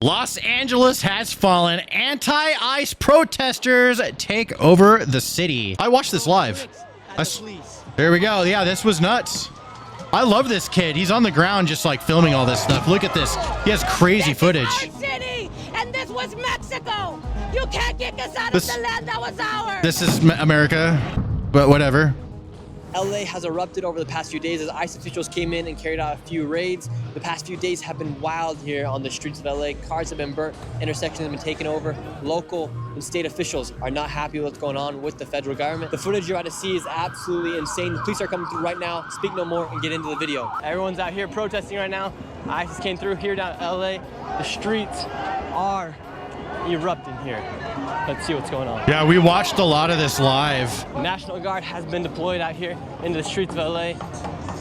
Los Angeles has fallen. Anti-ICE protesters take over the city. I watched this live. There we go. Yeah, this was nuts. I love this kid. He's on the ground just like filming all this stuff. Look at this. He has crazy footage. This is our city, and this was Mexico. You can't kick us out of the land that was ours. This is America, but whatever. LA has erupted over the past few days as ICE officials came in and carried out a few raids. The past few days have been wild here on the streets of LA. Cars have been burnt, intersections have been taken over. Local and state officials are not happy with what's going on with the federal government. The footage you're about to see is absolutely insane. The police are coming through right now. Speak no more and get into the video. Everyone's out here protesting right now. ICE came through here down LA. The streets are erupting here. Let's see what's going on. Yeah, we watched a lot of this live. National Guard has been deployed out here into the streets of LA.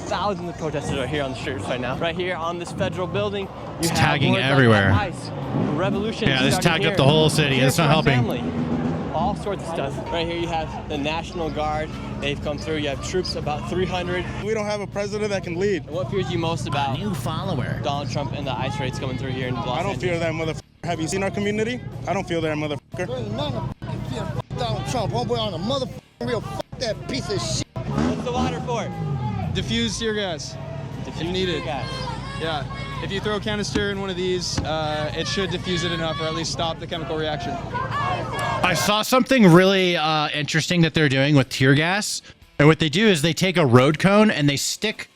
Thousands of protesters are here on the streets right now. Right here on this federal building, it's tagging everywhere. Like ICE. Revolution. Yeah, this tagged up the whole city. It's not helping. All sorts of stuff. Right here you have the National Guard. They've come through. You have troops, about 300. We don't have a president that can lead. What fears you most about new follower Donald Trump and the ICE raids coming through here in Los Angeles? I don't fear that motherfucker. Have you seen our community? I don't feel that motherfucker. Donald Trump, homeboy on a motherfucking real that piece of shit. What's the water for? Diffuse tear gas. You need it. Yeah. If you throw a canister in one of these, it should diffuse it enough, or at least stop the chemical reaction. I saw something really interesting that they're doing with tear gas, and what they do is they take a road cone and they stick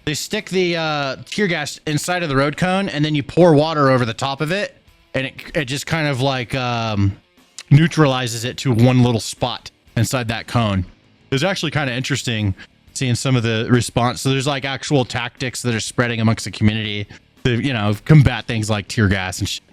the tear gas inside of the road cone, and then you pour water over the top of it, and it just kind of like neutralizes it to one little spot inside that cone. It was actually kind of interesting seeing some of the response. So there's like actual tactics that are spreading amongst the community to, you know, combat things like tear gas and shit.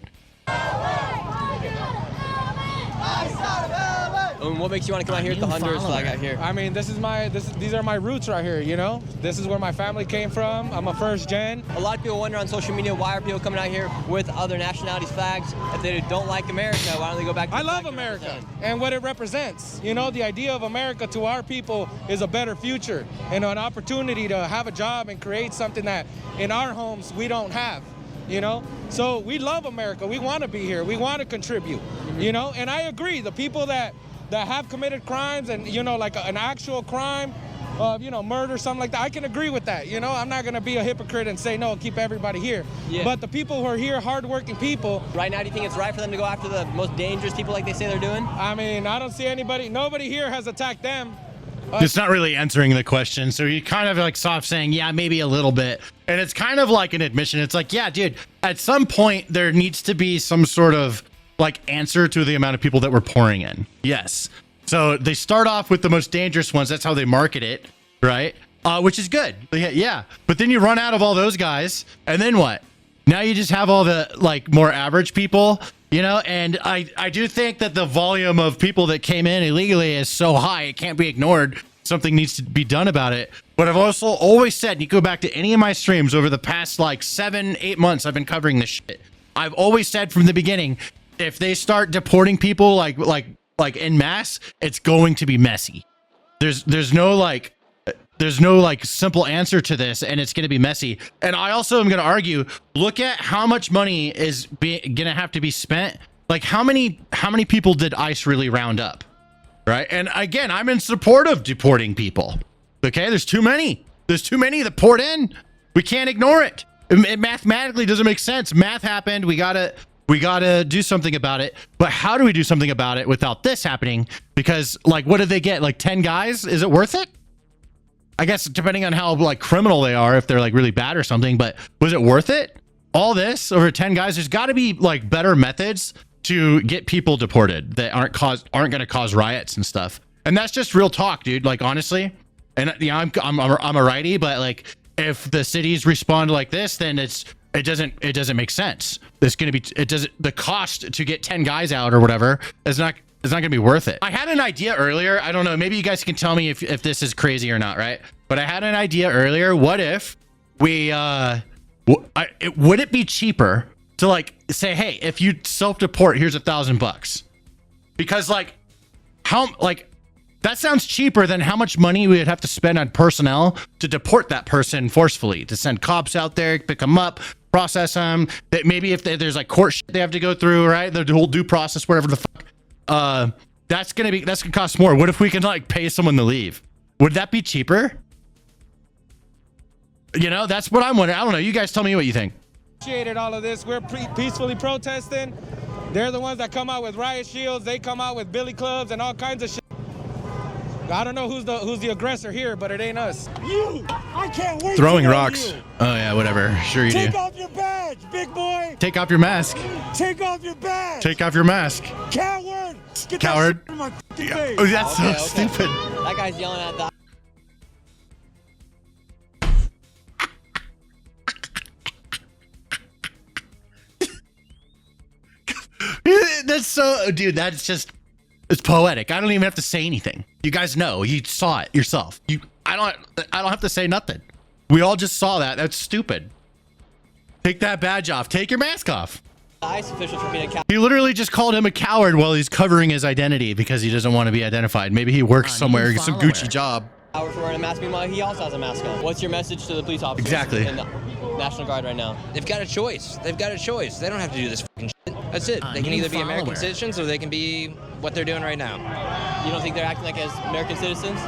What makes you want to come out here with the Honduras flag out here? I mean, these are my roots right here, you know? This is where my family came from. I'm a first gen. A lot of people wonder on social media, why are people coming out here with other nationalities' flags? If they don't like America, why don't they go back to I love America and what it represents. You know, the idea of America to our people is a better future and an opportunity to have a job and create something that in our homes we don't have. You know, so we love America. We want to be here. We want to contribute, you know, and I agree. The people that have committed crimes and, you know, like an actual crime of, you know, murder, something like that, I can agree with that. You know, I'm not going to be a hypocrite and say, no, keep everybody here. Yeah. But the people who are here, hardworking people. Right now, do you think it's right for them to go after the most dangerous people like they say they're doing? I mean, I don't see nobody here has attacked them. It's not really answering the question. So you kind of like soft saying, yeah, maybe a little bit. And it's kind of like an admission. It's like, yeah, dude, at some point there needs to be some sort of like answer to the amount of people that we're pouring in. Yes. So they start off with the most dangerous ones. That's how they market it. Right. Which is good. Yeah. But then you run out of all those guys. And then what? Now you just have all the like more average people, you know, and I do think that the volume of people that came in illegally is so high, it can't be ignored. Something needs to be done about it. But I've also always said, and you go back to any of my streams over the past like 7-8 months, I've been covering this shit. I've always said from the beginning, if they start deporting people like en masse, it's going to be messy. There's no like simple answer to this, and it's going to be messy. And I also am going to argue, look at how much money is going to have to be spent. Like how many people did ICE really round up? Right. And again, I'm in support of deporting people. OK, there's too many. There's too many that poured in. We can't ignore it. It mathematically doesn't make sense. Math happened. We gotta do something about it. But how do we do something about it without this happening? Because like, what did they get? Like 10 guys? Is it worth it? I guess depending on how like criminal they are, if they're like really bad or something. But was it worth it? All this over 10 guys? There's got to be like better methods to get people deported that aren't going to cause riots and stuff. And that's just real talk, dude. Like honestly, and yeah, I'm a righty, but like if the cities respond like this, then it doesn't make sense. There's going to be the cost to get 10 guys out or whatever is not going to be worth it. I had an idea earlier. I don't know. Maybe you guys can tell me if this is crazy or not, right? But I had an idea earlier. What if we would it be cheaper to like say, hey, if you self-deport, here's $1,000, because like that sounds cheaper than how much money we would have to spend on personnel to deport that person forcefully, to send cops out there, pick them up, process them. That maybe if there's like court shit they have to go through, right? The whole due process, whatever the fuck. That's gonna cost more. What if we can like pay someone to leave? Would that be cheaper? You know, that's what I'm wondering. I don't know. You guys tell me what you think. Appreciated all of this. We're peacefully protesting. They're the ones that come out with riot shields. They come out with billy clubs and all kinds of shit. I don't know who's the aggressor here, but it ain't us. You! I can't wait. Throwing rocks. Oh yeah, whatever. Sure you do. Take off your badge, big boy. Take off your mask. Take off your badge. Take off your mask. Coward. Get Coward. That shit in my fucking face. Oh, that's Okay, so stupid. That guy's yelling at the. That's so, dude. That's just. It's poetic. I don't even have to say anything. You guys know. You saw it yourself. I don't have to say nothing. We all just saw that. That's stupid. Take that badge off. Take your mask off. ICE officials for being a coward. He literally just called him a coward while he's covering his identity because he doesn't want to be identified. Maybe he works somewhere, some Gucci job. For wearing a mask. Meanwhile, he also has a mask on. What's your message to the police officers? Exactly. And the National Guard right now? They've got a choice. They've got a choice. They don't have to do this fucking shit. That's it. They can either be American citizens or they can be what they're doing right now. You don't think they're acting like as American citizens?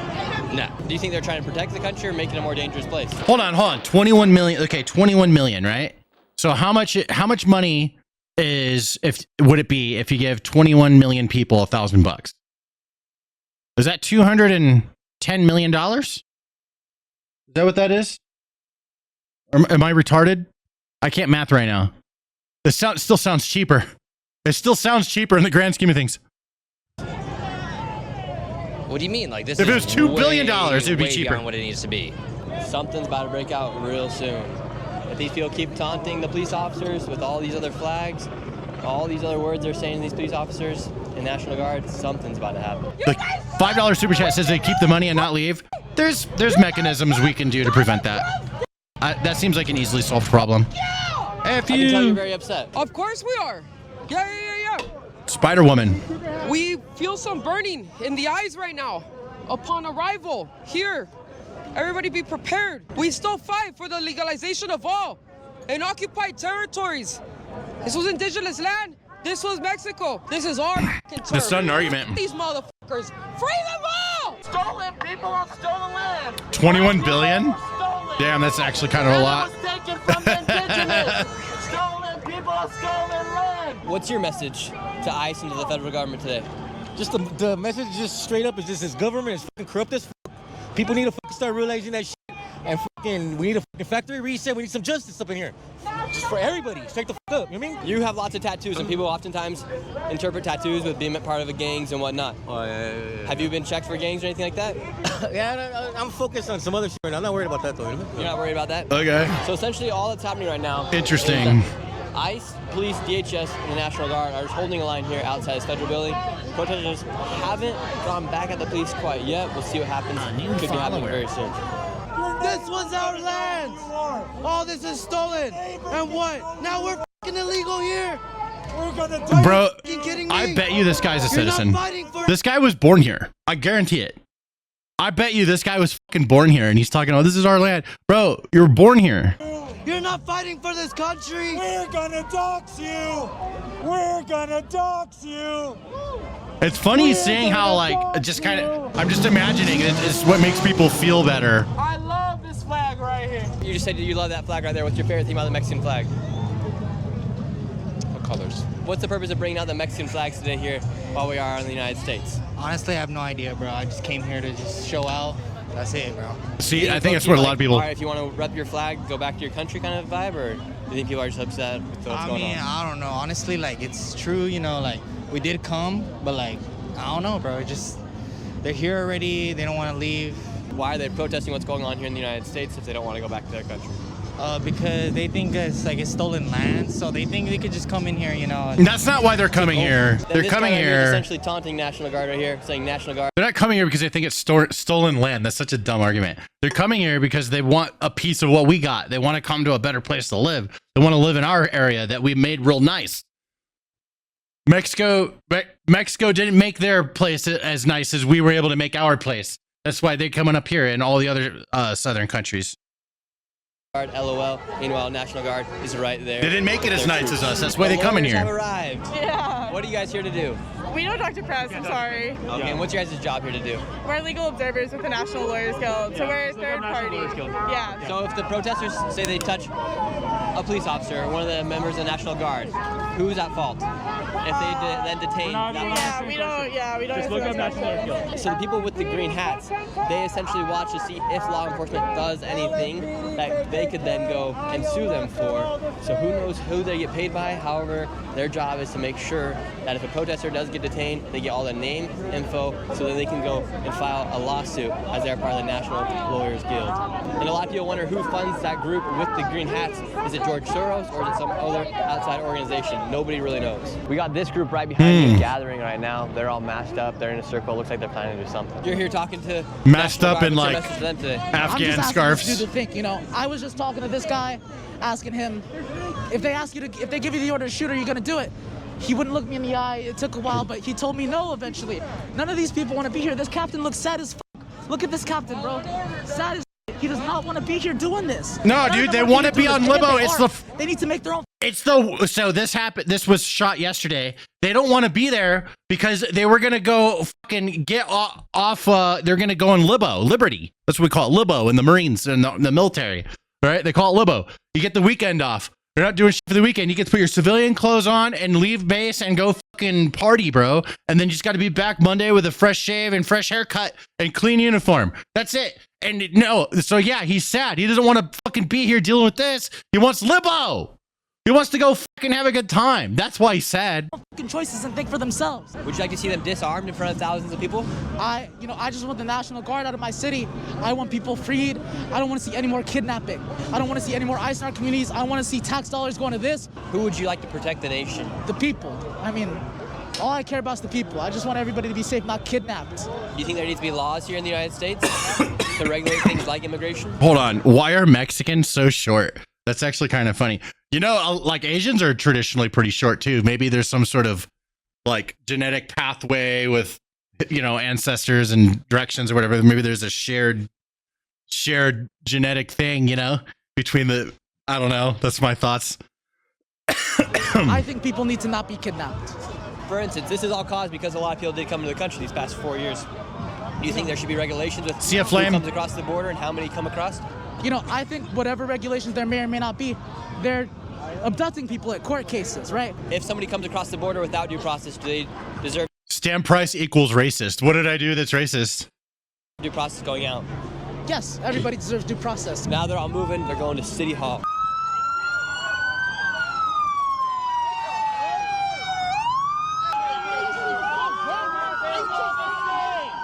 No. Do you think they're trying to protect the country or make it a more dangerous place? Hold on. 21 million. Okay, 21 million, right? So how much money would it be if you give 21 million people $1,000? Is that $210 million? Is that what that is? Or am I retarded? I can't math right now. This still sounds cheaper. It still sounds cheaper in the grand scheme of things. What do you mean? Like this? If it was $2 way, billion, it would be way cheaper. beyond what it needs to be. Something's about to break out real soon. If these people keep taunting the police officers with all these other flags, all these other words they're saying to these police officers and National Guard, something's about to happen. The $5 super chat says they keep the money and not leave. There's mechanisms we can do to prevent that. That seems like an easily solved problem. I can tell you're very upset. Of course we are. Yeah. Spider Woman. We feel some burning in the eyes right now. Upon arrival here, everybody be prepared. We still fight for the legalization of all in occupied territories. This was indigenous land. This was Mexico. This is our territory. The sudden argument. These motherfuckers. Free them all! Stolen people on stolen land. 21 billion? Stolen. Damn, that's actually kind of a lot. It was taken from the indigenous. Stolen people on stolen land. What's your message to ICE and to the federal government today? Just the message, just straight up, is just this government is fucking corrupt as fuck. People need to fucking start realizing that shit. And fucking, we need a fucking factory reset. We need some justice up in here. Just for everybody. Straight the fuck up. You know what I mean? You have lots of tattoos, and people oftentimes interpret tattoos with being part of a gangs and whatnot. Oh, yeah. Have you been checked for gangs or anything like that? Yeah, I'm focused on some other shit right now. I'm not worried about that, though. You know? You're not worried about that? Okay. So essentially all that's happening right now. Interesting. is that ICE, police, DHS, and the National Guard are just holding a line here outside this federal building. Protesters haven't gone back at the police quite yet. We'll see what happens. Could be happening very soon. This was our land. All this is stolen. And what? Now we're fucking illegal here. We're gonna die. Bro, You kidding me? I bet you this guy's a You're not citizen. fighting for This guy was born here. I guarantee it. I bet you this guy was fucking born here and he's talking about this is our land. Bro, you were born here. You're not fighting for this country. We're gonna dox you. We're gonna dox you. It's funny seeing how, like, just kind of, I'm just imagining it's what makes people feel better. I love this flag right here. You just said you love that flag right there. What's your favorite thing about the Mexican flag? What colors? What's the purpose of bringing out the Mexican flags today here while we are in the United States? Honestly, I have no idea, bro. I just came here to just show out. That's it, bro. See, I think that's what a lot of people. All right, if you want to rep your flag, go back to your country kind of vibe, or do you think people are just upset with what's going on? I don't know. Honestly, like, it's true, you know, like, we did come, but, like, I don't know, bro. They're here already. They don't want to leave. Why are they protesting what's going on here in the United States if they don't want to go back to their country? Because they think it's stolen land, so they think they could just come in here, you know. That's not why they're coming here. Then They're this coming guy right here is here. essentially taunting National Guard right here, saying National Guard. They're not coming here because they think it's stolen land. That's such a dumb argument. They're coming here because they want a piece of what we got. They want to come to a better place to live. They want to live in our area that we made real nice. Mexico didn't make their place as nice as we were able to make our place. That's why they're coming up here and all the other southern countries. Guard, LOL. Meanwhile, National Guard is right there. They didn't make it as nice as us. That's why they come in here. Have arrived. Yeah. What are you guys here to do? We don't talk to press, I'm sorry. Okay, and what's your guys' job here to do? We're legal observers with the National Lawyers Guild, so we're a third party. Yeah. So if the protesters say they touch a police officer, one of the members of the National Guard, who's at fault? If they then detain that person? We don't. Just look up National Lawyers Guild. So the people with the green hats, they essentially watch to see if law enforcement does anything that they could then go and sue them for. So who knows who they get paid by? However, their job is to make sure that if a protester does get detained, they get all the name, info, so that they can go and file a lawsuit as they're part of the National Lawyers Guild. And a lot of people wonder who funds that group with the green hats. Is it George Soros or is it some other outside organization? Nobody really knows. We got this group right behind me gathering right now. They're all masked up. They're in a circle. Looks like they're planning to do something. You're here talking to masked up in like Afghan scarves. I'm just asking this dude to think, you know, I was just talking to this guy, asking him if they give you the order to shoot, are you gonna do it? He wouldn't look me in the eye. It took a while, but he told me no eventually. None of these people want to be here. This captain looks sad as fuck. Look at this captain, bro. Sad as fuck. He does not want to be here doing this. No, dude, they want to be on libo. They need to make their own. So this happened. This was shot yesterday. They don't want to be there because they were gonna go fucking get off. They're gonna go on liberty. That's what we call it, libo in the Marines and the military. Right? They call it libo. You get the weekend off. You're not doing shit for the weekend. You get to put your civilian clothes on and leave base and go fucking party, bro. And then you just got to be back Monday with a fresh shave and fresh haircut and clean uniform. That's it. And no, so yeah, he's sad. He doesn't want to fucking be here dealing with this. He wants libo. He wants to go fucking have a good time. That's why he's sad. Fucking choices and think for themselves. Would you like to see them disarmed in front of thousands of people? I just want the National Guard out of my city. I want people freed. I don't want to see any more kidnapping. I don't want to see any more ICE in our communities. I want to see tax dollars going to this. Who would you like to protect the nation? The people. I mean, all I care about is the people. I just want everybody to be safe, not kidnapped. Do you think there needs to be laws here in the United States to regulate things like immigration? Hold on. Why are Mexicans so short? That's actually kind of funny. You know, like Asians are traditionally pretty short too. Maybe there's some sort of like genetic pathway with, you know, ancestors and directions or whatever. Maybe there's a shared genetic thing, you know, between the, I don't know. That's my thoughts. I think people need to not be kidnapped. For instance, this is all caused because a lot of people did come to the country these past 4 years. Do you think there should be regulations with who comes across the border and how many come across? You know, I think whatever regulations there may or may not be, they're abducting people at court cases, right? If somebody comes across the border without due process, do they deserve stamp price equals racist? What did I do that's racist? Due process going out? Yes, everybody deserves due process. Now they're all moving. They're going to City Hall.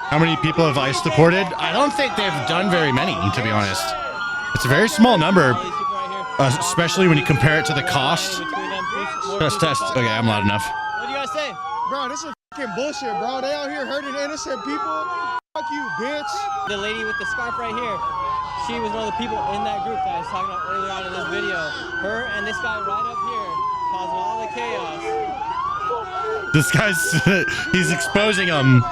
How many people have ICE deported? I don't think they've done very many, to be honest. It's a very small number, especially when you compare it to the cost. Just test. Okay, I'm loud enough. What do you guys say? Bro, this is fucking bullshit, bro. They out here hurting innocent people. Fuck you, bitch. The lady with the scarf right here, she was one of the people in that group that I was talking about earlier on in this video. Her and this guy right up here causing all the chaos. This guy's, he's exposing them.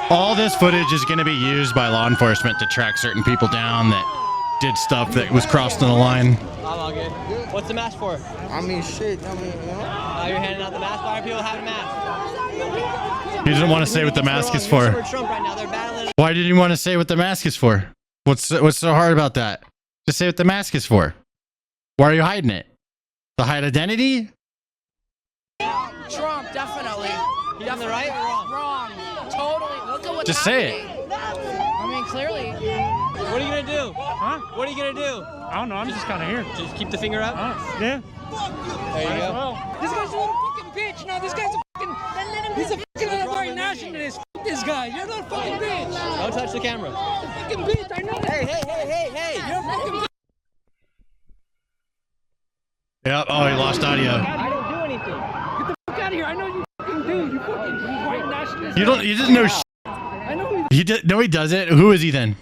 All this footage is going to be used by law enforcement to track certain people down that did stuff that was crossed in the line. I'm all good. What's the mask for? I mean, shit. I mean, you know. Now you're handing out the mask. Why are people having masks? He doesn't want to say what the mask is for. Trump right now. They're battling. Why didn't you want to say what the mask is for? What's so hard about that? Just say what the mask is for. Why are you hiding it? To hide identity? Trump, definitely. He's on the right or wrong? Wrong. Totally. Look at what's Just say it. I mean, clearly. What are you gonna do? Huh? What are you gonna do? I don't know. I'm just kind of here. Just keep the finger up? Yeah. There you go. This guy's a little fucking bitch. No, this guy's a fucking... He's a fucking little white nationalist. F this guy. You're a little fucking bitch. Don't touch the camera. Fucking bitch. I know that. Hey. You're a fucking bitch. Yep. Oh, he lost audio. I don't do anything. Get the fuck out of here. I know you fucking do. You fucking white nationalist. You just know I know No, he doesn't. Who is he then?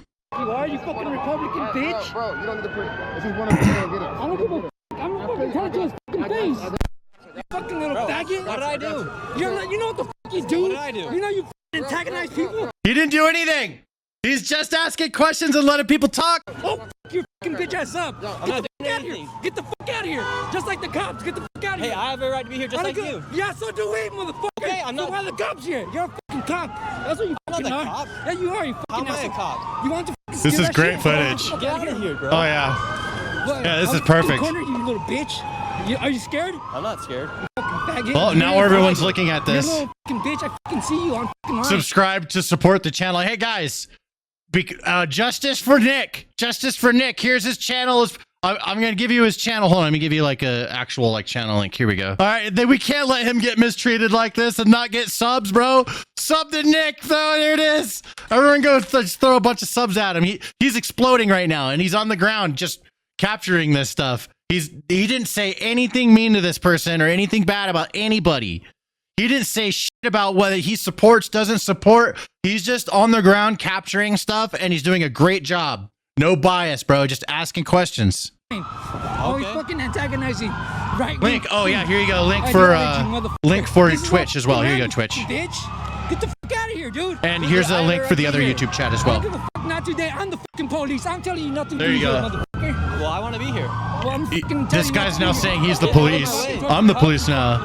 you are. You fucking Republican bitch. Bro, you don't need to put. If you want to get it. I don't give a f. I'm gonna fucking tell it to his fucking face. You fucking little faggot. What did I do? You know what the f you do? What did I do? You know you fucking antagonize people? He didn't do anything. He's just asking questions and letting people talk. Oh, f your fucking bitch ass up. No, I'm get not the doing fuck out of anything. here. Get the fuck out of here. Just like the cops. Get the fuck out of Hey, here. I have a right to be here just like you. Yeah, so do we, motherfucker. Okay, I'm not. So why are the cops here? You're a fucking cop. That's what you I'm fucking not are. the cop. Yeah, you are. You How fucking am I a asshole. cop? You want to fucking This steal is that great shit? footage. Get Get out of here, bro. Oh yeah. What? Yeah, this I'm is in the perfect. Corner, you little bitch. Are you scared? I'm not scared. Faggot. Well, now You're a everyone's faggot. looking at You're a this. little fucking bitch. I fucking see you on fucking line. Subscribe to support the channel. Hey guys, justice for Nick. Justice for Nick. Here's his channel. I'm gonna give you his channel. Hold on, let me give you like a actual like channel link. Here we go. All right, then we can't let him get mistreated like this and not get subs, bro. Sub to Nick, though. There it is. Everyone go just throw a bunch of subs at him. He's exploding right now, and he's on the ground just capturing this stuff. He didn't say anything mean to this person or anything bad about anybody. He didn't say shit about whether he supports, doesn't support. He's just on the ground capturing stuff, and he's doing a great job. No bias, bro. Just asking questions. Always fucking antagonizing. Right. Link. Oh yeah, here you go. Link for Twitch as well. Here you go, Twitch. Bitch. Get the fuck out of here, dude. And here's a link for the other YouTube chat as well. I don't give a fuck, not today. I'm the fucking police. I'm telling you nothing. There you go. Motherfucker. Well, I want to be here. Well, I'm fucking This telling guy's you now not to saying be he's the here. police. I'm the police now.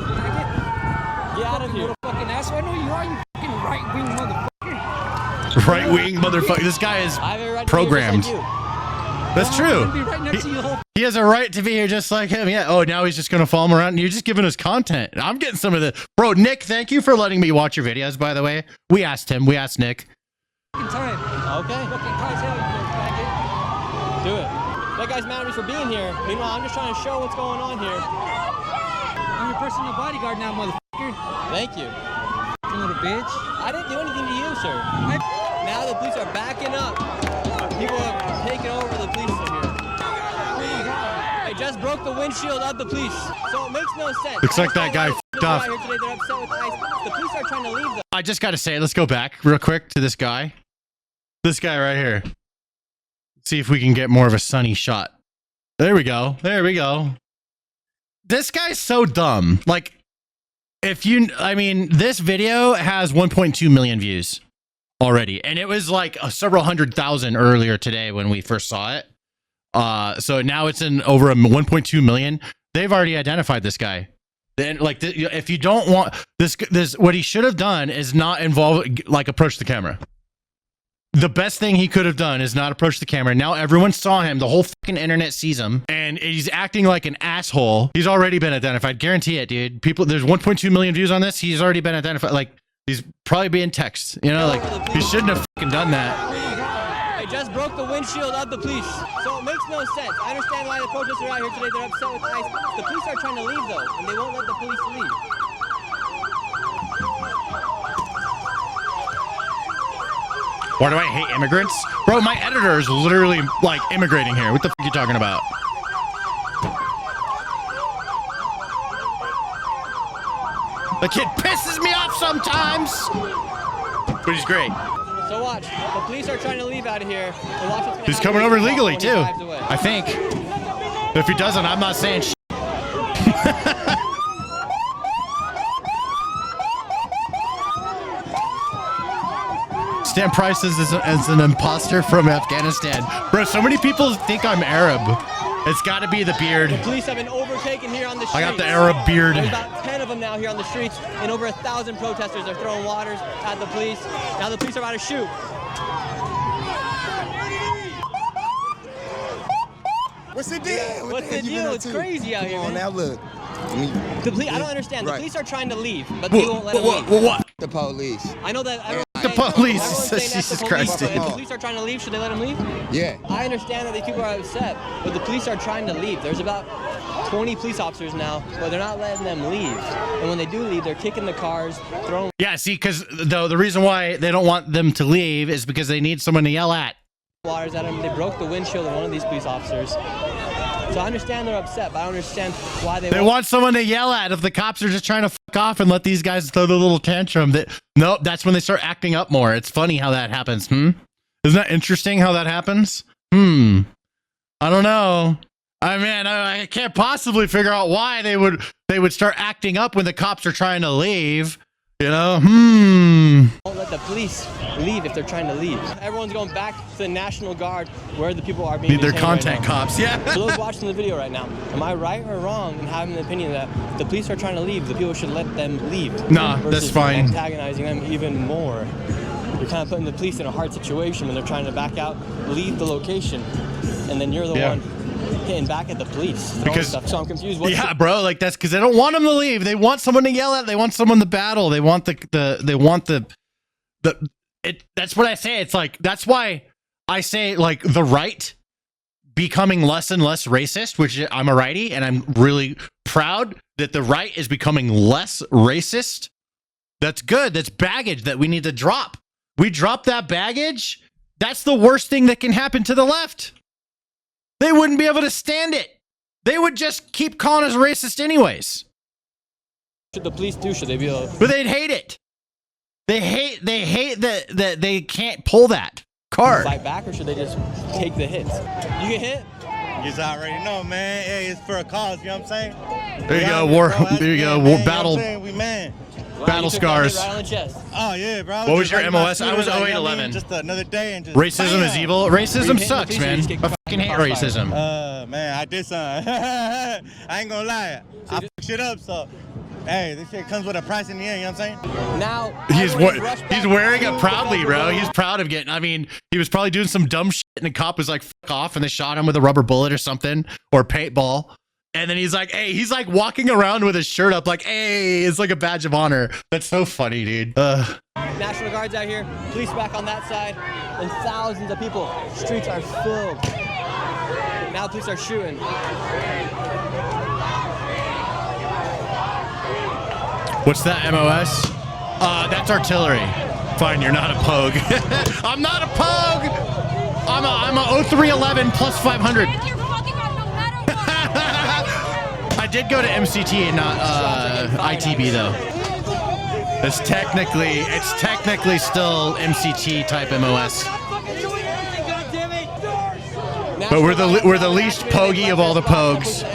Get out of here. Fucking asshole. I know you are. You fucking right-wing motherfucker. Right wing motherfucker. This guy is I have a right to be here programmed. just like you. That's true. I'm gonna be right next to you the whole He has a right to be here just like him. Yeah. Oh, now he's just going to follow him around. You're just giving us content. I'm getting some of the... Bro, Nick, thank you for letting me watch your videos, by the way. We asked him. We asked Nick. fucking time. Okay. Fucking high as hell, you little faggot. Do it. That guy's mad at me for being here. Meanwhile, I'm just trying to show what's going on here. I'm your personal bodyguard now, motherfucker. Thank you. You little bitch. I didn't do anything to you, sir. Now the police are backing up. People have taken over the police in here. I just broke the windshield of the police, so it makes no sense. Looks like that guy f***ed off. Here today, they're upset with ICE. The police are trying to leave them. I just got to say, let's go back real quick to this guy. This guy right here. See if we can get more of a sunny shot. There we go. There we go. This guy's so dumb. Like, I mean, this video has 1.2 million views already. And it was like several 100,000 earlier today when we first saw it. So now it's in over 1.2 million. They've already identified this guy. Then, like, if you don't want this, what he should have done is not approach the camera. The best thing he could have done is not approach the camera. Now everyone saw him. The whole fucking internet sees him, and he's acting like an asshole. He's already been identified. Guarantee it, dude. There's 1.2 million views on this. He's already been identified. Like, he's probably being text. You know, like, he shouldn't have fucking done that. I just broke the windshield of the police, so it makes no sense. I understand why the protesters are out here today. They're upset with ICE. The police are trying to leave, though, and they won't let the police leave. Why do I hate immigrants? Bro, my editor is literally like immigrating here. What the f*** are you talking about? The kid pisses me off sometimes, but he's great. So watch, the police are trying to leave out of here. And watch what's gonna He's happen coming when over he legally too, drives away. I think. If he doesn't, I'm not saying shit. Stan Price is an imposter from Afghanistan. Bro, so many people think I'm Arab. It's got to be the beard. The police have been overtaken here on the streets. I got the Arab beard. There's about 10 of them now here on the streets, and over 1,000 protesters are throwing waters at the police. Now the police are about to shoot. What's the deal? What's the deal? It's crazy out here, Come on man. now, look. The police, I don't understand. The Right. police are trying to leave, but they won't let them leave. What? The police. I know that. Everyone's The saying- police. everyone's saying that's Jesus the police, Christ, but dude. if the police are trying to leave, should they let them leave? Yeah. I understand that these people are upset, but the police are trying to leave. There's about 20 police officers now, but they're not letting them leave. And when they do leave, they're kicking the cars, throwing Yeah, see, because the reason why they don't want them to leave is because they need someone to yell at. waters at them. They broke the windshield of one of these police officers. So I understand they're upset, but I don't understand why they want someone to yell at if the cops are just trying to fuck off and let these guys throw the little tantrum. Nope, that's when they start acting up more. It's funny how that happens. Isn't that interesting how that happens? I don't know. I can't possibly figure out why they would start acting up when the cops are trying to leave. You know? won't let the police leave if they're trying to leave. Everyone's going back to the National Guard where the people are being Need their detained content right now. cops, yeah. For those watching the video right now, am I right or wrong in having the opinion that if the police are trying to leave, the people should let them leave? Nah, versus that's fine. Antagonizing them even more. You're kind of putting the police in a hard situation when they're trying to back out, leave the location, and then you're the one hitting back at the police. Because stuff. So I'm confused. Bro, like that's because they don't want them to leave. They want someone to yell at. They want someone to battle. They want that's what I say. It's like, that's why I say, like, the right becoming less and less racist, which I'm a righty, and I'm really proud that the right is becoming less racist. That's good. That's baggage that we need to drop. We drop that baggage. That's the worst thing that can happen to the left. They wouldn't be able to stand it. They would just keep calling us racist anyways. Should the police do? Should they be able to... But they'd hate it. They hate that they can't pull that card. Fight back, or should they just take the hits? You get hit? You just already know, man. Hey, it's for a cause, you know what I'm saying? There you go, war. There you go, war battle. We man. Battle scars. Right on the chest. Oh yeah, bro. What was your MOS? I was 0811. Just another day and just racism is evil. Racism sucks, man. I fucking hate racism. Man, I did something. I ain't gonna lie. I fucked shit up, so hey, this shit comes with a price in the end, you know what I'm saying? Now he's wearing it proudly, bro. He's proud of getting. I mean, he was probably doing some dumb shit, and the cop was like, "Fuck off," and they shot him with a rubber bullet or something, or paintball. And then he's like, "Hey," he's like walking around with his shirt up, like, "Hey," it's like a badge of honor. That's so funny, dude. National Guard's out here, police back on that side, and thousands of people. Streets are filled. Now police are shooting. What's that, MOS? That's artillery. Fine, you're not a pogue. I'm not a pogue. I'm a 0311 plus 500. I did go to MCT and not ITB though. It's technically still MCT type MOS. But we're the least pogey of all the pogues.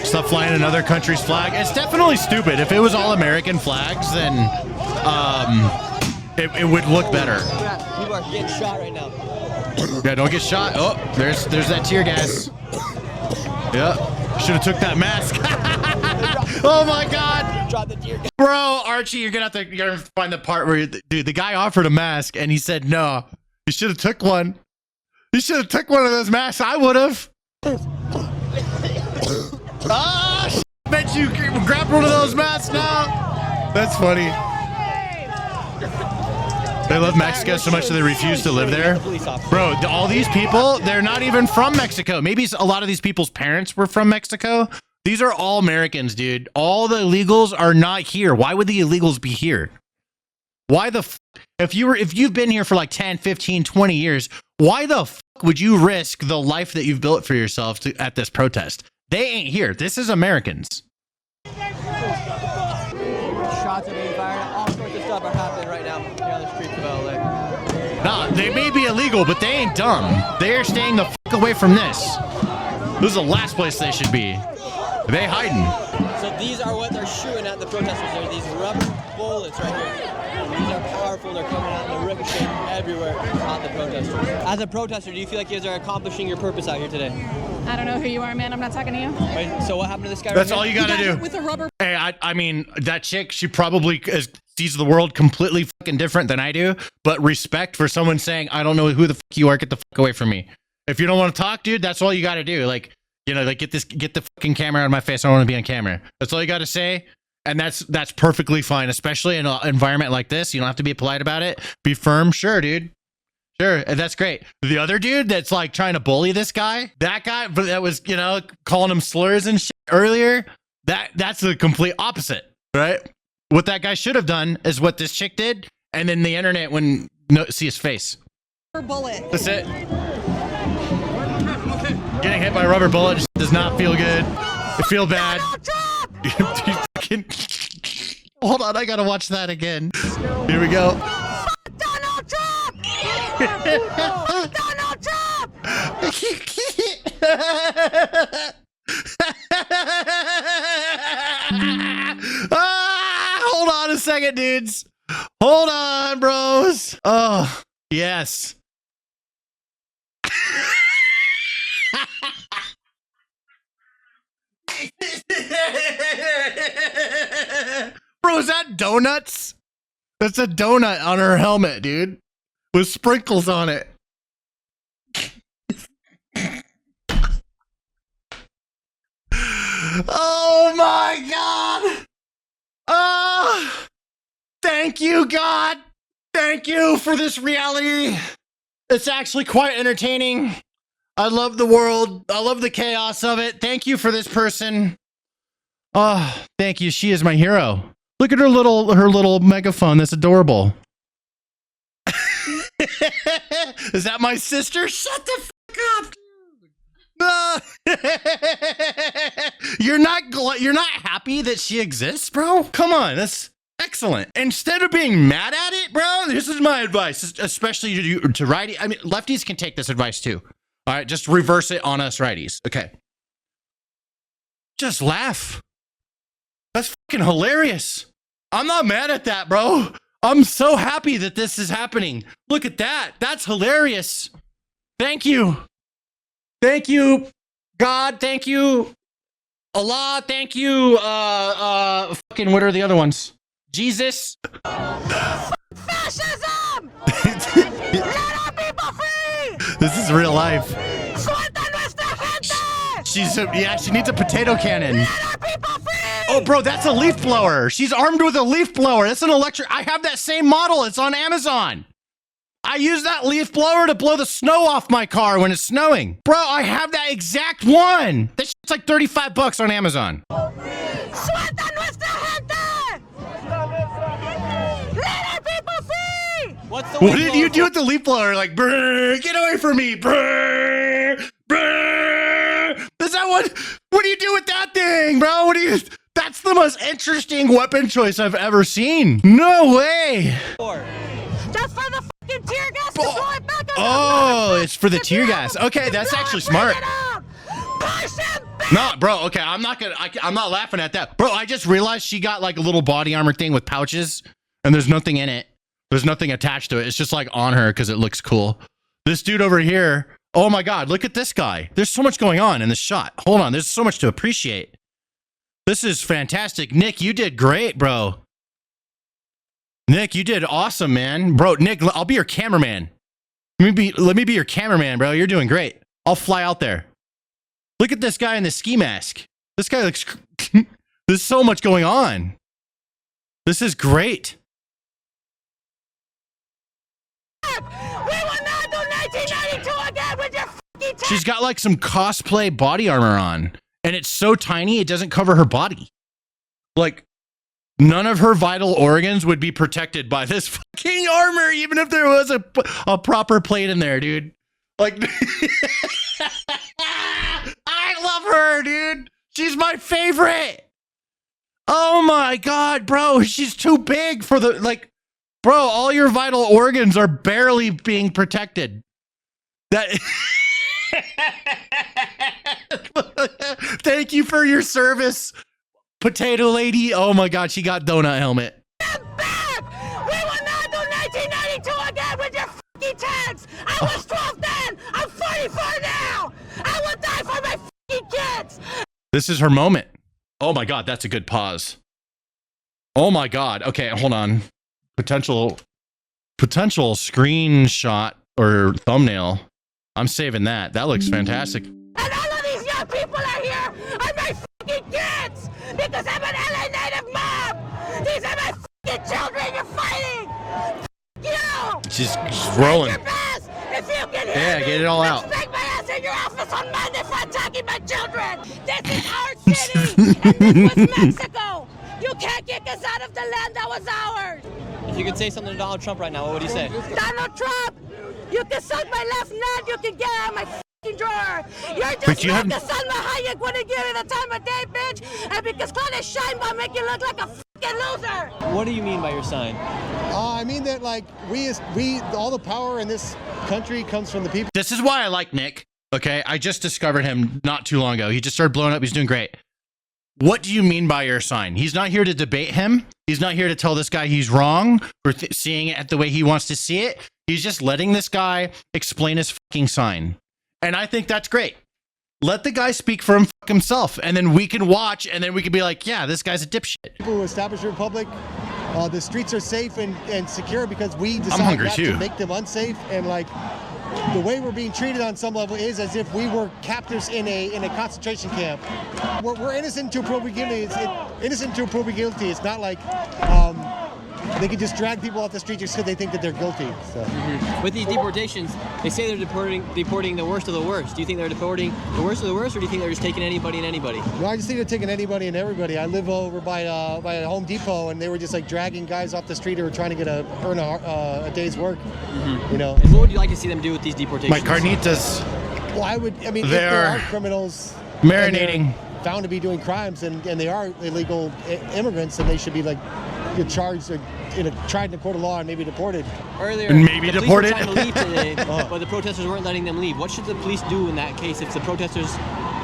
Stop flying another country's flag. It's definitely stupid. If it was all American flags, then it would look better. People are getting shot right now. Yeah, don't get shot. Oh, there's that tear gas. Yeah, should have took that mask. Oh my God, drop the tear gas. Bro, Archie, you're gonna find the part where dude, the guy offered a mask and he said no. You should have took one. You should have took one of those masks. I would have. Ah, bet you grabbed one of those masks now. That's funny. They love Mexico so much that they refuse to live there. Bro, all these people, they're not even from Mexico. Maybe a lot of these people's parents were from Mexico. These are all Americans, dude. All the illegals are not here. Why would the illegals be here? Why the if you've been here for like 10, 15, 20 years, why the fuck would you risk the life that you've built for yourself at this protest? They ain't here. This is Americans. Shots are being fired. All sorts of stuff are happening right now here on the streets of LA. Nah, they may be illegal, but they ain't dumb. They're staying the fuck away from this. This is the last place they should be. They hiding. So these are what they're shooting at the protesters. There are these rubber bullets right here. And these are powerful. They're coming out and they're ricocheting everywhere at the protesters. As a protester, do you feel like you guys are accomplishing your purpose out here today? I don't know who you are, man. I'm not talking to you. Wait, so what happened to this guy? That's right all here? you gotta do. With a rubber. Hey, I mean, that chick, she probably sees the world completely fucking different than I do, but respect for someone saying, I don't know who the fuck you are, get the fuck away from me. If you don't want to talk, dude, that's all you gotta do. Like, you know, like get the fucking camera out of my face. I don't want to be on camera. That's all you gotta say. And that's perfectly fine, especially in an environment like this. You don't have to be polite about it. Be firm. Sure, dude. Sure, that's great. The other dude that's like trying to bully this guy, that guy that was, you know, calling him slurs and shit earlier, that's the complete opposite, right? What that guy should have done is what this chick did, and then the internet wouldn't see his face. Bullet. That's it. Getting hit by a rubber bullet just does not feel good. It feel bad. Hold on, I gotta watch that again. Here we go. Donald Trump! Donald Trump! Hold on a second, dudes. Hold on, bros. Oh, yes. Bro, is that donuts? That's a donut on her helmet, dude. With sprinkles on it. Oh my God. Oh, thank you, God. Thank you for this reality. It's actually quite entertaining. I love the world. I love the chaos of it. Thank you for this person. Oh, thank you. She is my hero. Look at her little megaphone. That's adorable. Is that my sister? Shut the fuck up, dude. You're not happy that she exists, bro? Come on, that's excellent. Instead of being mad at it, bro, this is my advice, especially to righties. I mean, lefties can take this advice too. All right, just reverse it on us righties. Okay. Just laugh. That's fucking hilarious. I'm not mad at that, bro. I'm so happy that this is happening. Look at that. That's hilarious. Thank you. Thank you, God. Thank you, Allah. Thank you, fucking, what are the other ones? Jesus. Fascism! Let our people free! This is real life. She needs a potato cannon. Let our people free! Oh, bro, that's a leaf blower. She's armed with a leaf blower. That's an electric. I have that same model. It's on Amazon. I use that leaf blower to blow the snow off my car when it's snowing. Bro, I have that exact one. That shit's like $35 on Amazon. ¡Suelta nuestra gente! Let our people free! What did you do with the leaf blower? Like, brrr, get away from me. Brrr, brrr. Is that what do you do with that thing, bro? That's the most interesting weapon choice I've ever seen. No way. Just for the fucking tear gas to throw it back on. Oh, it's for the tear gas. Okay, that's actually smart. No, bro, okay, I'm not laughing at that. Bro, I just realized she got like a little body armor thing with pouches and there's nothing in it. There's nothing attached to it. It's just like on her because it looks cool. This dude over here, oh my God, look at this guy. There's so much going on in this shot. Hold on, there's so much to appreciate. This is fantastic. Nick, you did great, bro. Nick, you did awesome, man. Bro, Nick, I'll be your cameraman. Let me be your cameraman, bro. You're doing great. I'll fly out there. Look at this guy in the ski mask. This guy looks... There's so much going on. This is great. We will not do 1992 again with your fucking tax. She's got like some cosplay body armor on. And it's so tiny, it doesn't cover her body. Like, none of her vital organs would be protected by this fucking armor, even if there was a proper plate in there, dude. Like, I love her, dude. She's my favorite. Oh my God, bro. She's too big for the, like, bro, all your vital organs are barely being protected. That... Thank you for your service, potato lady. Oh my God, she got donut helmet. I'm back! We will not do 1992 again with your fucking tax! I was 12 then! I'm 44 now! I will die for my fucking kids! This is her moment. Oh my God, that's a good pause. Oh my God. Okay, hold on. Potential screenshot or thumbnail. I'm saving that. That looks fantastic. And all of these young people are here are my fucking kids! Because I'm an LA native mom! These are my fucking children you're fighting! You! She's rolling. Your best. If you can hear Yeah, me, get it all out. Expect my ass in your office on Monday for attacking my children! This is our city! And this was Mexico! You can't kick us out of the land that was ours! If you could say something to Donald Trump right now, what would you say? Donald Trump! You can suck my left nut, you can get out of my fucking drawer! You're just But you like haven't- the Salma Hayek wouldn't give you the time of day, bitch! And because Claudia Sheinbaum make you look like a fucking loser! What do you mean by your sign? I mean that, like, we all the power in this country comes from the people. This is why I like Nick. Okay, I just discovered him not too long ago. He just started blowing up. He's doing great. what do you mean by your sign? He's not here to debate him. He's not here to tell this guy he's wrong for seeing it the way he wants to see it. He's just letting this guy explain his fucking sign. And I think that's great. Let the guy speak for himself, and then we can watch, and then we can be like, yeah, this guy's a dipshit. People who establish a republic, the streets are safe and secure because we decide not to make them unsafe. And like the way we're being treated on some level is as if we were captives in a concentration camp. We're innocent until proven guilty. Innocent until proven guilty. It's not like they can just drag people off the street just because they think that they're guilty. So. With these deportations, they say they're deporting the worst of the worst. Do you think they're deporting the worst of the worst, or do you think they're just taking anybody and anybody? No, I just think they're taking anybody and everybody. I live over by a Home Depot, and they were just like dragging guys off the street who were trying to earn a day's work. You know. And what would you like to see them do with these deportations? My carnitas. Well, if there are criminals marinating, found to be doing crimes, and they are illegal immigrants, and they should be like charged tried in a court of law and maybe deported. Earlier, the police were trying to leave today, but the protesters weren't letting them leave. What should the police do in that case if the protesters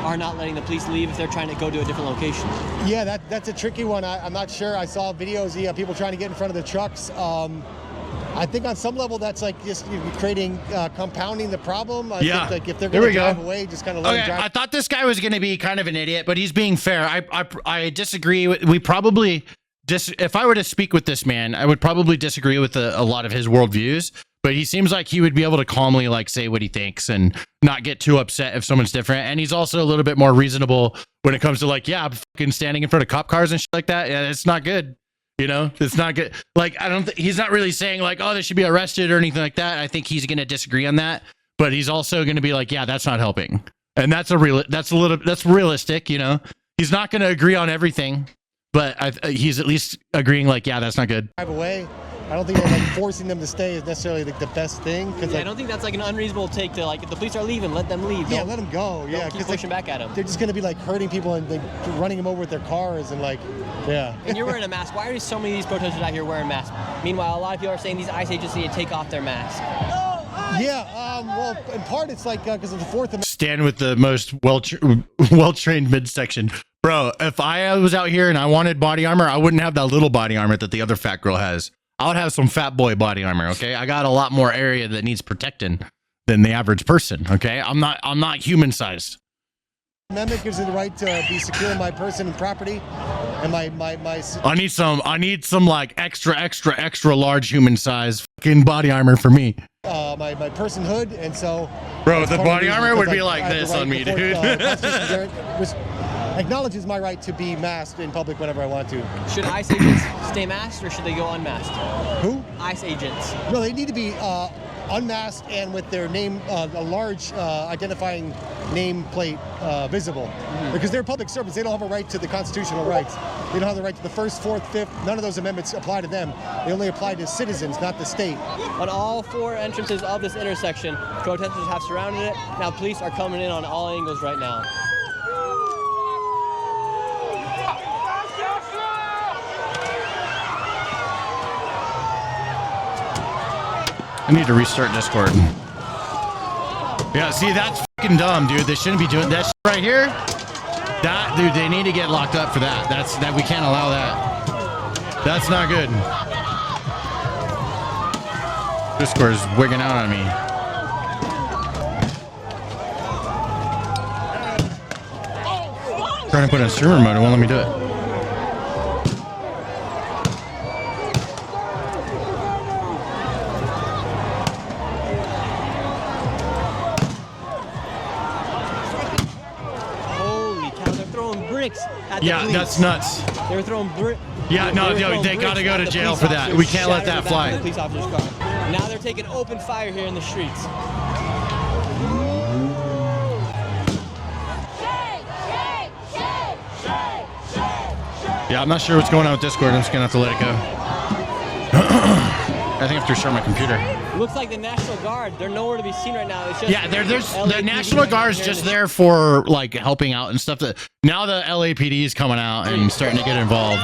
are not letting the police leave, if they're trying to go to a different location? Yeah, that's a tricky one. I'm not sure. I saw videos of people trying to get in front of the trucks. I think on some level that's like just compounding the problem. I think like if they're going to drive away, just kind of let them drive. I thought this guy was going to be kind of an idiot, but he's being fair. I disagree. We probably if I were to speak with this man, I would probably disagree with a lot of his worldviews, but he seems like he would be able to calmly like say what he thinks and not get too upset if someone's different. And he's also a little bit more reasonable when it comes to like, yeah, I'm fucking standing in front of cop cars and shit like that. Yeah, it's not good. You know, it's not good. Like, I don't he's not really saying like, oh, they should be arrested or anything like that. I think he's going to disagree on that, but he's also going to be like, yeah, that's not helping. And that's realistic. You know, he's not going to agree on everything, but he's at least agreeing like, yeah, that's not good. Drive away. I don't think that like forcing them to stay is necessarily like the best thing. Yeah, I don't think that's like an unreasonable take to like, if the police are leaving, let them leave. Yeah, let them go. Yeah, keep pushing back at them. They're just going to be like hurting people and like running them over with their cars and like, yeah. And you're wearing a mask. Why are so many of these protesters out here wearing masks? Meanwhile, a lot of people are saying these ICE agents need to take off their masks. Yeah, well, in part it's like because of the Fourth Amendment. Stand with the most well-trained midsection. Bro, if I was out here and I wanted body armor, I wouldn't have that little body armor that the other fat girl has. I would have some fat boy body armor, okay? I got a lot more area that needs protecting than the average person, okay? I'm not human sized. Amendment gives me the right to be secure in my person and property, and my. I need some like extra large human size fucking body armor for me. My personhood, and so. Bro, the body armor would be like this on me, dude. Acknowledges my right to be masked in public whenever I want to. Should ICE agents stay masked or should they go unmasked? Who? ICE agents. No, they need to be unmasked and with their name, a large identifying nameplate visible. Because they're public servants. They don't have a right to the constitutional rights. They don't have the right to the first, fourth, fifth. None of those amendments apply to them. They only apply to citizens, not the state. On all four entrances of this intersection, protesters have surrounded it. Now police are coming in on all angles right now. I need to restart Discord. Yeah, see, that's fucking dumb, dude. They shouldn't be doing that shit right here. That, dude, they need to get locked up for that. We can't allow that. That's not good. Discord is wigging out on me. Trying to put it in streamer mode, it won't let me do it. Yeah, that's nuts. They were throwing bricks. Yeah, no, they gotta go to jail for that. We can't let that fly. Police officer's car. Now they're taking open fire here in the streets. Yeah, I'm not sure what's going on with Discord. I'm just gonna have to let it go. I think I have to restart my computer. It looks like the National Guard. They're nowhere to be seen right now. It's just there's the National Guard's just there for like helping out and stuff. That now the LAPD is coming out and starting to get involved.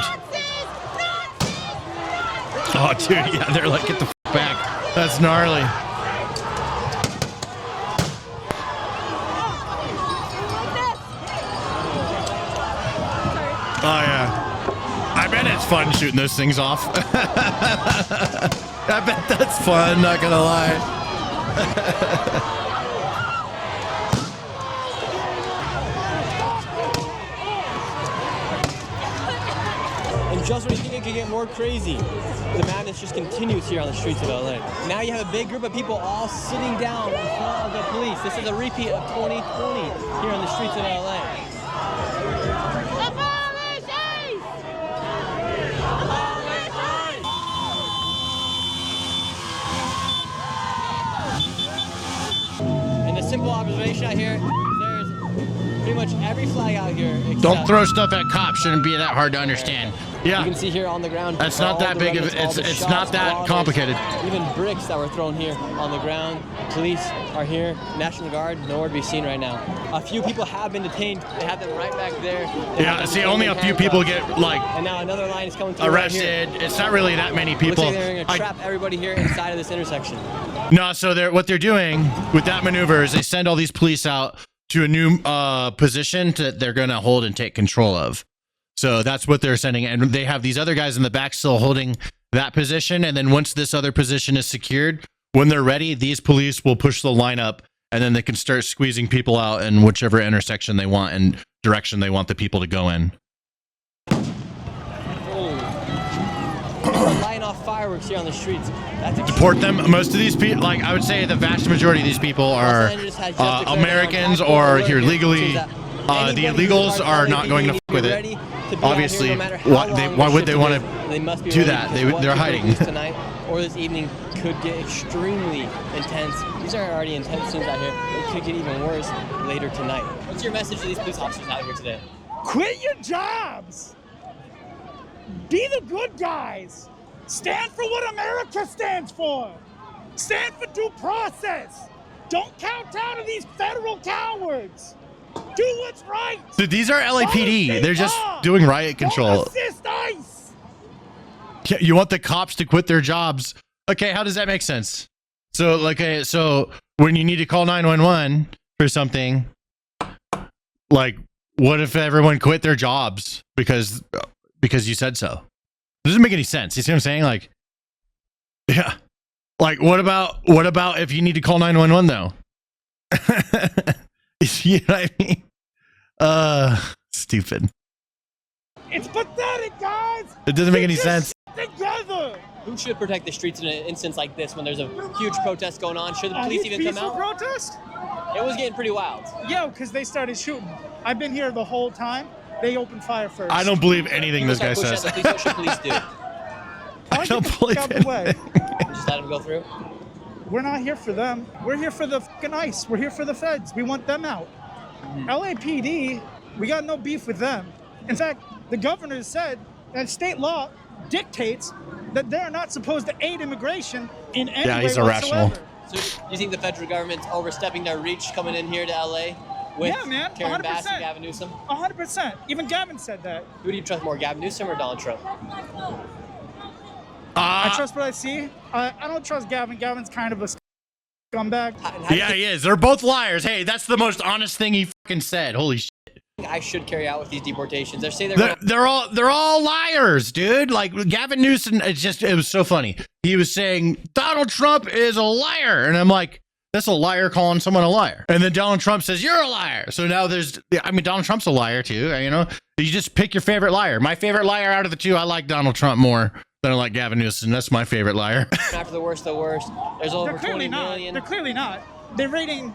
Oh, dude, yeah, they're like, get the f back. That's gnarly. Oh yeah. I bet it's fun shooting those things off. I bet that's fun, not gonna lie. And just when you think it could get more crazy, the madness just continues here on the streets of LA. Now you have a big group of people all sitting down in front of the police. This is a repeat of 2020 here on the streets of LA. And the simple observation out here, there's pretty much every flag out here. Don't throw stuff at cops. Shouldn't be that hard to understand. Yeah. You can see here on the ground. That's not that big of it's not that complicated. Even bricks that were thrown here on the ground. Police are here. National Guard nowhere to be seen right now. A few people have been detained. They have them right back there. Yeah, see, only a few people get like and now another line is coming through arrested. Right here. It's not really that many people. Looks like they're gonna trap everybody here inside of this intersection. No, so what they're doing with that maneuver is they send all these police out to a new position that they're going to hold and take control of. So that's what they're sending. And they have these other guys in the back still holding that position. And then once this other position is secured, when they're ready, these police will push the line up and then they can start squeezing people out in whichever intersection they want and direction they want the people to go in. Lighting off fireworks here on the streets. Deport them. Most of these people, like I would say the vast majority of these people are Americans or here legally. The illegals are not going to fuck with it. Obviously, why would they want to do that? They're hiding. Tonight or this evening could get extremely intense. These are already intense scenes out here. It could get even worse later tonight. What's your message to these police officers out here today? Quit your jobs. Be the good guys. Stand for what America stands for. Stand for due process. Don't kowtow to these federal cowards. Do what's right. Dude, these are LAPD. They're just doing riot control. Assist ICE. You want the cops to quit their jobs. Okay, how does that make sense? So, so when you need to call 911 for something, like, what if everyone quit their jobs because you said so? It doesn't make any sense. You see what I'm saying? Like, yeah. Like, what about if you need to call 911 though? You know what I mean? Stupid. It's pathetic, guys. It doesn't make any sense. Together. Who should protect the streets in an instance like this when there's a huge protest going on? Should the police even come out? Protest? It was getting pretty wild. Yeah, because they started shooting. I've been here the whole time. They opened fire first. I don't believe anything this guy says. What should police do? I don't believe it. Just let them go through? We're not here for them. We're here for the fucking ICE. We're here for the feds. We want them out. LAPD, we got no beef with them. In fact, the governor said that state law dictates that they're not supposed to aid immigration in any way he's irrational. So you think the federal government's overstepping their reach coming in here to LA with Karen Bass and Gavin Newsom? 100%. Even Gavin said that. Who do you trust more, Gavin Newsom or Donald Trump? I trust what I see. I don't trust Gavin. Gavin's kind of a scumbag. Yeah, he is. They're both liars. Hey, that's the most honest thing he fucking said. Holy shit. I should carry out with these deportations. They're all liars, dude. Like Gavin Newsom, it was so funny. He was saying Donald Trump is a liar, and I'm like, that's a liar calling someone a liar. And then Donald Trump says you're a liar. So now Donald Trump's a liar too. You know, you just pick your favorite liar. My favorite liar out of the two, I like Donald Trump more than I like Gavin Newsom. That's my favorite liar. After the worst, there's over 20 million. They're clearly not. They're raiding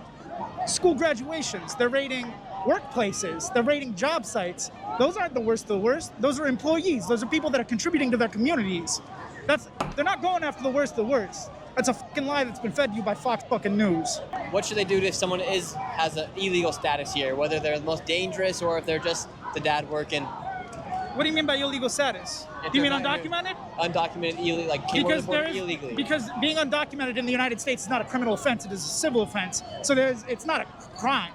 school graduations. They're raiding workplaces. They're raiding job sites. Those aren't the worst of the worst. Those are employees. Those are people that are contributing to their communities. They're not going after the worst of the worst. That's a fucking lie that's been fed to you by Fox fucking News. What should they do if someone has an illegal status here, whether they're the most dangerous or if they're just the dad working? What do you mean by illegal status? Do you mean undocumented? Undocumented, illegal, like came on the border illegally. Because being undocumented in the United States is not a criminal offense, it is a civil offense. So it's not a crime.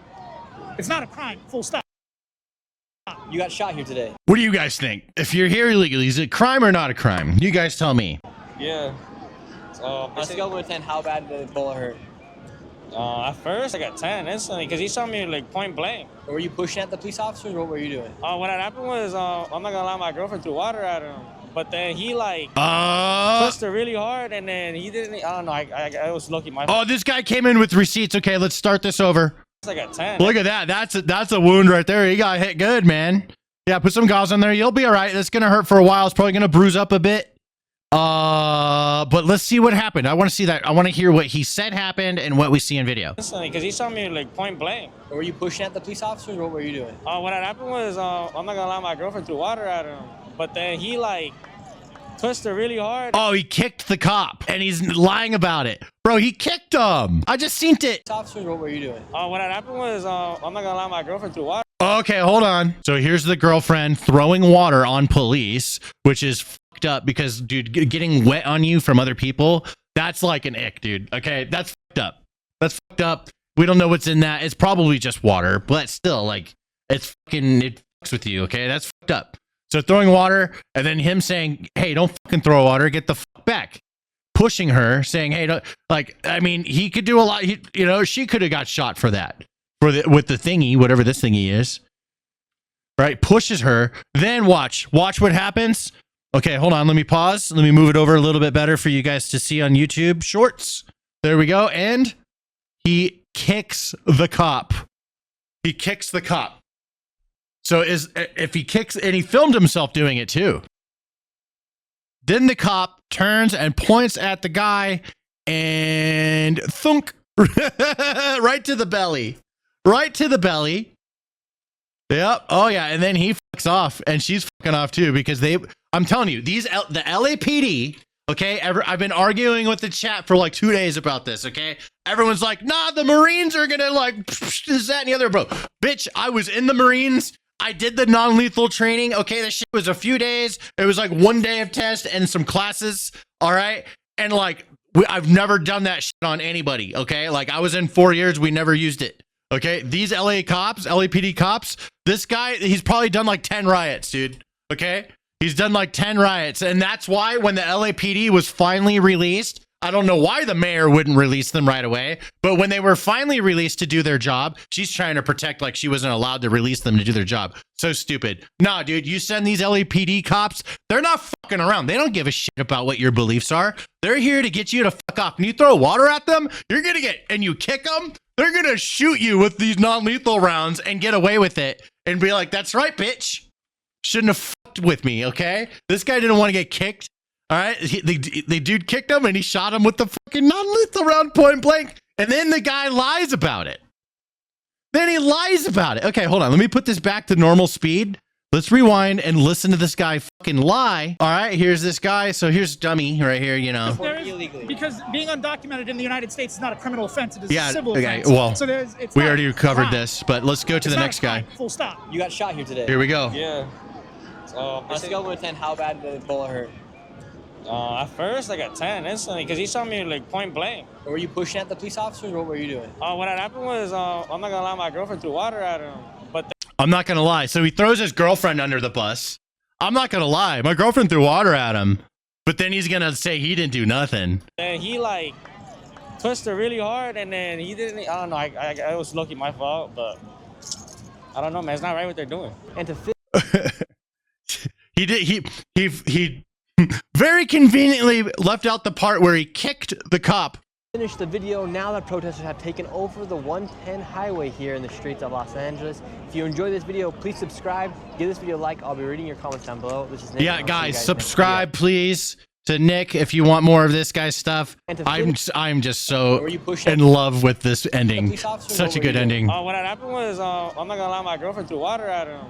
It's not a crime, full stop. You got shot here today. What do you guys think? If you're here illegally, is it a crime or not a crime? You guys tell me. Yeah. On a scale of 1 to 10, how bad did the bullet hurt? At first, I got 10 instantly because he saw me like point blank. Were you pushing at the police officers? What were you doing? What had happened was, I'm not gonna lie, my girlfriend threw water at him. But then he like twisted really hard, and then he didn't. I don't know. I was lucky. Oh, this guy came in with receipts. Okay, let's start this over. I got 10. Look at that. That's a wound right there. He got hit good, man. Yeah, put some gauze on there. You'll be all right. That's gonna hurt for a while. It's probably gonna bruise up a bit. But let's see what happened. I want to see that. I want to hear what he said happened and what we see in video. Because he saw me like point blank. Were you pushing at the police officers? What were you doing? What had happened was, I'm not gonna lie, my girlfriend threw water at him. But then he like twisted really hard. Oh, he kicked the cop, and he's lying about it, bro. He kicked him. I just seen it. Officers, what were you doing? What had happened was, I'm not gonna lie, my girlfriend threw water. Okay, hold on. So here's the girlfriend throwing water on police, which is fucked up because, dude, getting wet on you from other people, that's like an ick, dude. Okay, that's fucked up. That's fucked up. We don't know what's in that. It's probably just water, but still, like, it fucks with you, okay? That's fucked up. So throwing water, and then him saying, hey, don't fucking throw water, get the fuck back. Pushing her, saying, hey, don't, like, I mean, he could do a lot. She could have got shot for that. With the thingy, whatever this thingy is, right? Pushes her. Then watch what happens. Okay, hold on. Let me pause. Let me move it over a little bit better for you guys to see on YouTube Shorts. There we go. And he kicks the cop. He kicks the cop. So if he kicks, and he filmed himself doing it too. Then the cop turns and points at the guy and thunk right to the belly. Right to the belly. Yep. Oh yeah. And then he fucks off, and she's fucking off too, because I'm telling you, the LAPD. Okay. I've been arguing with the chat for like 2 days about this. Okay. Everyone's like, nah, the Marines are gonna like this, that, and the other, bro. Bitch, I was in the Marines. I did the non-lethal training. Okay. This shit was a few days. It was like 1 day of test and some classes. All right. And like, I've never done that shit on anybody. Okay. Like, I was in 4 years. We never used it. Okay, these LAPD cops, this guy, he's probably done like 10 riots, dude. Okay, he's done like 10 riots. And that's why when the LAPD was finally released, I don't know why the mayor wouldn't release them right away, but when they were finally released to do their job, she's trying to protect like she wasn't allowed to release them to do their job. So stupid. Nah, dude, you send these LAPD cops, they're not fucking around. They don't give a shit about what your beliefs are. They're here to get you to fuck off. And you throw water at them, you're gonna and you kick them, they're gonna shoot you with these non-lethal rounds and get away with it and be like, that's right, bitch. Shouldn't have fucked with me, okay? This guy didn't want to get kicked. All right, the dude kicked him and he shot him with the fucking non-lethal round point blank. And then the guy lies about it. Then he lies about it. Okay, hold on. Let me put this back to normal speed. Let's rewind and listen to this guy fucking lie. All right, here's this guy. So here's dummy right here, you know. Because being undocumented in the United States is not a criminal offense. It is a civil okay, offense. Well, so we already covered this, but let's go to the next guy. Full stop. You got shot here today. Here we go. Yeah. On a scale of 1 to 10, how bad did the bullet hurt? At first, I got 10 instantly because he saw me like point blank. Were you pushing at the police officers? What were you doing? What had happened was, I'm not gonna lie, my girlfriend threw water at him. But I'm not gonna lie. So he throws his girlfriend under the bus. I'm not gonna lie. My girlfriend threw water at him, but then he's gonna say he didn't do nothing. And he like twisted really hard, and then he didn't. I don't know. I was lucky, my fault, but I don't know, man. It's not right what they're doing. And to he very conveniently left out the part where he kicked the cop. Finish the video now that protesters have taken over the 110 highway here in the streets of Los Angeles. If you enjoyed this video, please subscribe, give this video a like. I'll be reading your comments down below. This is Nick. Yeah, guys, subscribe please to Nick if you want more of this guy's stuff. I'm just so in love with this ending. Such a good ending. What had happened was, I'm not gonna lie, my girlfriend threw water at him.